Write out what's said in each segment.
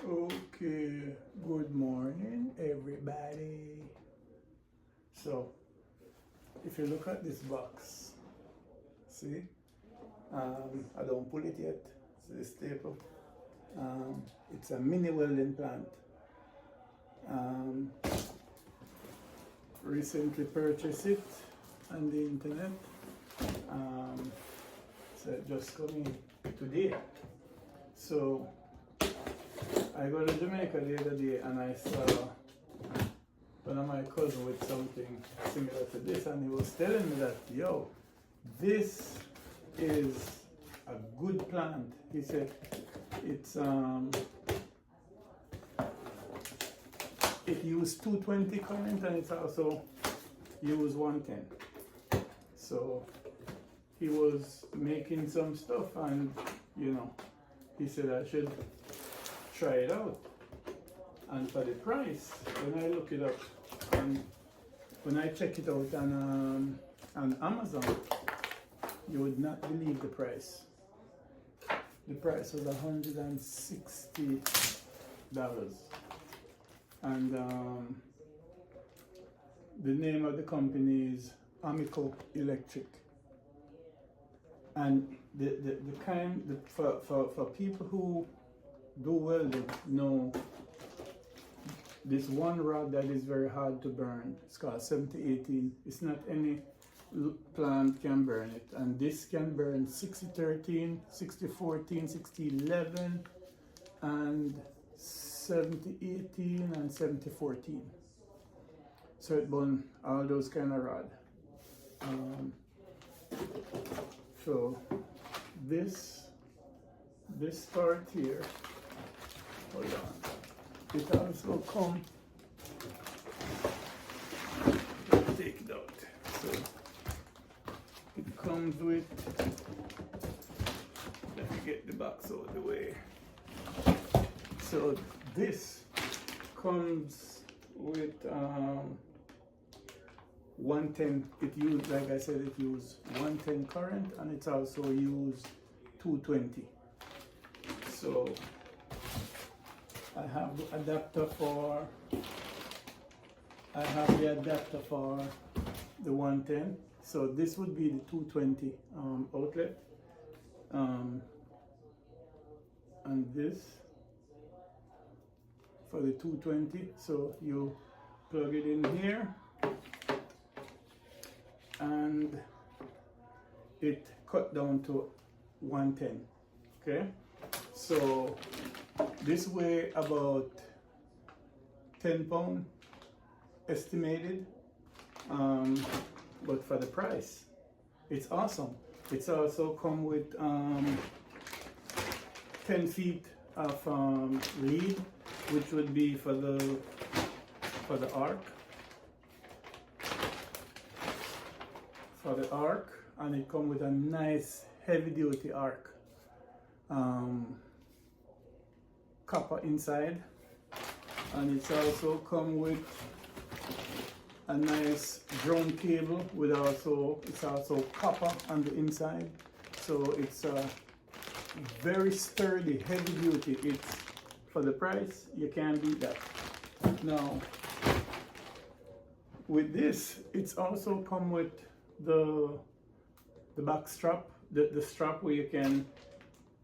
Okay, good morning, everybody. So, if you look at this box, see, I don't pull it yet. See the staple. It's a mini welding plant. Recently purchased it on the internet. So it just coming today. So I got to Jamaica the other day and I saw one of my cousins with something similar to this, and he was telling me that, yo, this is a good plant. He said it's it used 220 current and it's also used 110. So he was making some stuff, and he said I should try it out. And for the price, when I look it up and when I check it out on Amazon, you would not believe the price. The price was $160, and the name of the company is Amico Electric. And for people who do welding know this one rod that is very hard to burn. It's called 7018. It's not any plant can burn it, and this can burn 6013, 6014, 6011, and 7018 and 7014. So it burns all those kind of rod. So this part here, hold on, it also comes, take it out. So it comes with, let me get the box out of the way. So this comes with 110. It used, like I said, it used 110 current, and it's also used 220. So I have the adapter for the 110. So this would be the 220 outlet, and this for the 220. So you plug it in here, and it cut down to 110. Okay, so this weigh about 10 pounds estimated, but for the price, it's awesome. It's also come with 10 feet of lead, which would be for the arc. And it comes with a nice heavy duty arc. Copper inside, and it's also come with a nice ground cable with it's also copper on the inside. So it's a very sturdy, heavy duty. It's for the price, you can't beat that. Now with this, it's also come with the back strap, the strap where you can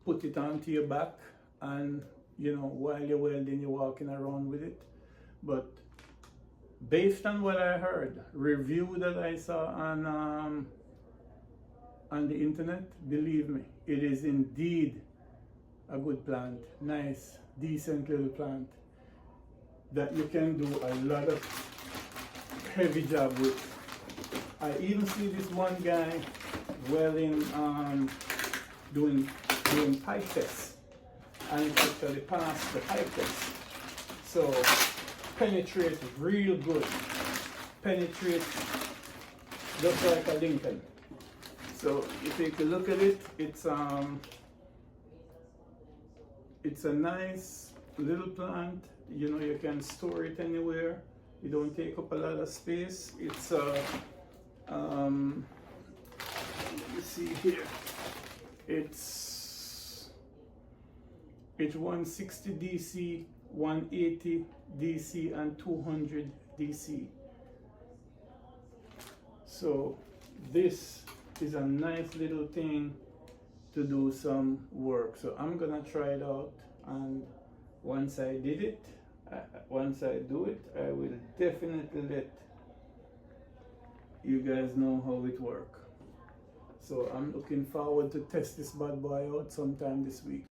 put it onto your back, and while you're welding, you're walking around with it. But based on what I heard, review that I saw on the internet, believe me, it is indeed a good plant. Nice, decent little plant that you can do a lot of heavy job with. I even see this one guy welding, doing pipe tests, and it actually passed the pipe test. So penetrate real good, penetrate just like a Lincoln. So if you take a look at it, it's a nice little plant. You can store it anywhere. You don't take up a lot of space. It's you see here, it's It's 160 DC, 180 DC, and 200 DC. So this is a nice little thing to do some work. So I'm gonna try it out, and once I did it, once I do it, I will definitely let you guys know how it works. So I'm looking forward to test this bad boy out sometime this week.